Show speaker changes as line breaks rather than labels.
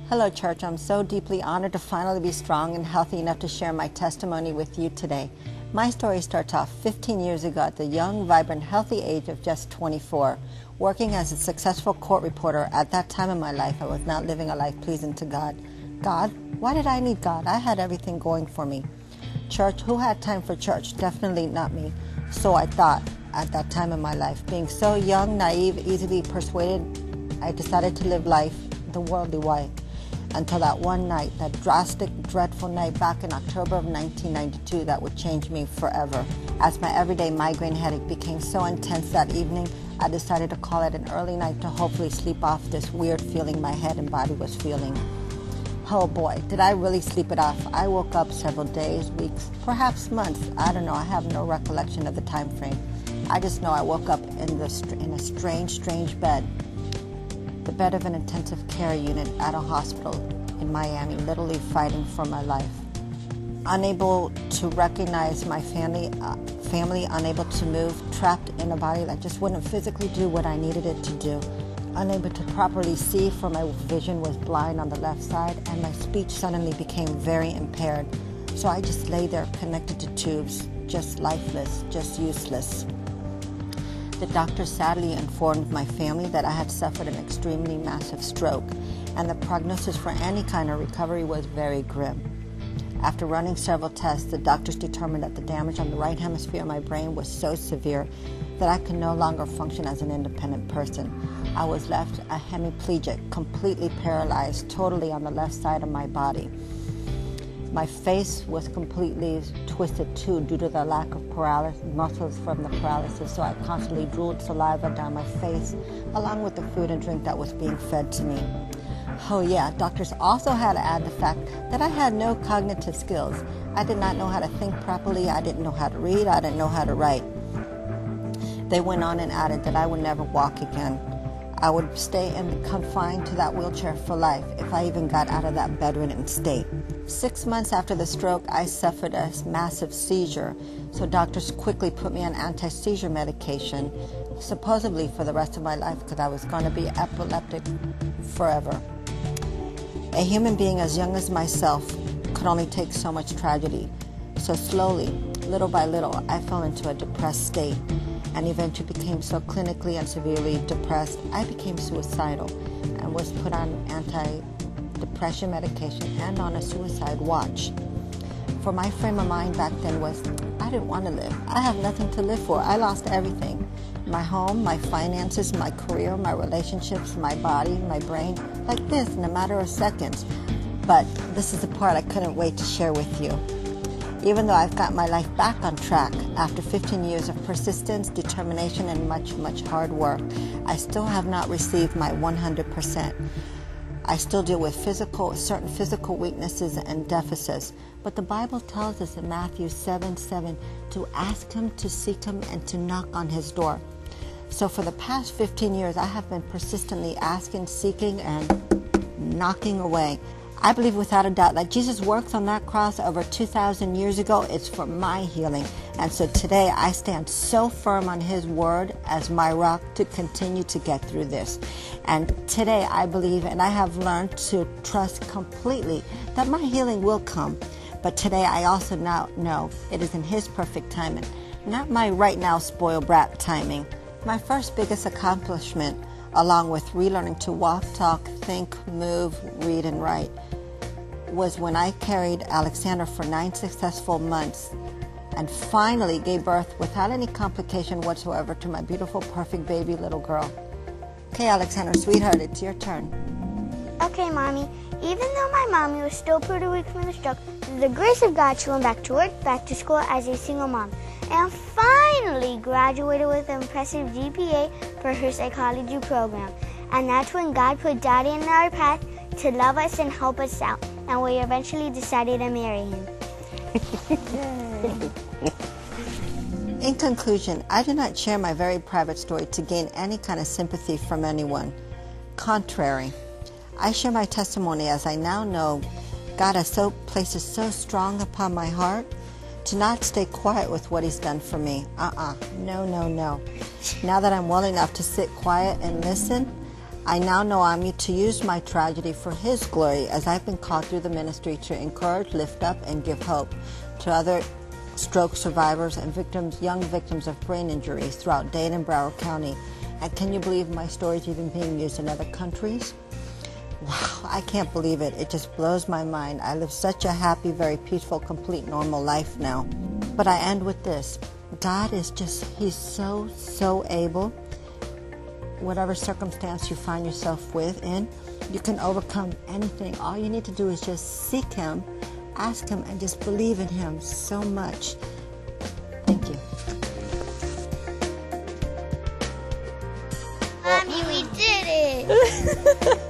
Hello, church. I'm so deeply honored to finally be strong and healthy enough to share my testimony with you today. My story starts off 15 years ago at the young, vibrant, healthy age of just 24. Working as a successful court reporter at that time in my life, I was not living a life pleasing to God. God? Why did I need God? I had everything going for me. Church? Who had time for church? Definitely not me. So I thought at that time in my life. Being so young, naive, easily persuaded, I decided to live life the worldly way. Until that one night, that drastic, dreadful night back in October of 1992 that would change me forever. As my everyday migraine headache became so intense that evening, I decided to call it an early night to hopefully sleep off this weird feeling my head and body was feeling. Oh boy, did I really sleep it off. I woke up several days, weeks, perhaps months. I don't know, I have no recollection of the time frame. I just know I woke up in a strange bed. The bed of an intensive care unit at a hospital in Miami, literally fighting for my life. Unable to recognize my family, unable to move, trapped in a body that just wouldn't physically do what I needed it to do. Unable to properly see, for my vision was blind on the left side, and my speech suddenly became very impaired. So I just lay there connected to tubes, just lifeless, just useless. The doctor sadly informed my family that I had suffered an extremely massive stroke, and the prognosis for any kind of recovery was very grim. After running several tests, the doctors determined that the damage on the right hemisphere of my brain was so severe that I could no longer function as an independent person. I was left a hemiplegic, completely paralyzed, totally on the left side of my body. My face was completely twisted too due to the lack of muscles from the paralysis, so I constantly drooled saliva down my face along with the food and drink that was being fed to me. Oh yeah, doctors also had to add the fact that I had no cognitive skills. I did not know how to think properly, I didn't know how to read, I didn't know how to write. They went on and added that I would never walk again. I would stay confined to that wheelchair for life if I even got out of that bedridden state. 6 months after the stroke, I suffered a massive seizure, so doctors quickly put me on anti-seizure medication, supposedly for the rest of my life because I was going to be epileptic forever. A human being as young as myself could only take so much tragedy, so slowly, little by little, I fell into a depressed state and eventually became so clinically and severely depressed, I became suicidal and was put on anti-depression medication and on a suicide watch. For my frame of mind back then was, I didn't want to live. I have nothing to live for. I lost everything. My home, my finances, my career, my relationships, my body, my brain, like this in a matter of seconds. But this is the part I couldn't wait to share with you. Even though I've got my life back on track, after 15 years of persistence, determination, and much hard work, I still have not received my 100%. I still deal with certain physical weaknesses and deficits, but the Bible tells us in Matthew 7:7 to ask Him, to seek Him, and to knock on His door. So for the past 15 years, I have been persistently asking, seeking, and knocking away. I believe without a doubt that Jesus' works on that cross over 2,000 years ago is for my healing. And so today I stand so firm on His word as my rock to continue to get through this. And today I believe, and I have learned to trust completely that my healing will come. But today I also now know it is in His perfect timing, not my right now spoiled brat timing. My first biggest accomplishment, along with relearning to walk, talk, think, move, read, and write, was when I carried Alexander for 9 successful months and finally gave birth without any complication whatsoever to my beautiful, perfect baby little girl. Okay, Alexander, sweetheart, it's your turn.
Okay, Mommy. Even though my mommy was still pretty weak from the stroke, through the grace of God, she went back to work, back to school as a single mom, and finally graduated with an impressive GPA for her psychology program. And that's when God put Daddy in our path to love us and help us out, and we eventually decided to marry him.
In conclusion, I do not share my very private story to gain any kind of sympathy from anyone. Contrary, I share my testimony as I now know God has places so strong upon my heart to not stay quiet with what He's done for me. No. Now that I'm well enough to sit quiet and listen, I now know I'm to use my tragedy for His glory, as I've been called through the ministry to encourage, lift up, and give hope to other stroke survivors and victims, young victims of brain injuries throughout Dade and Broward County. And can you believe my story is even being used in other countries? Wow, I can't believe it. It just blows my mind. I live such a happy, very peaceful, complete, normal life now. But I end with this. God is just, He's so able. Whatever circumstance you find yourself in, you can overcome anything. All you need to do is just seek Him, ask Him, and just believe in Him so much. Thank you.
Mommy, we did it!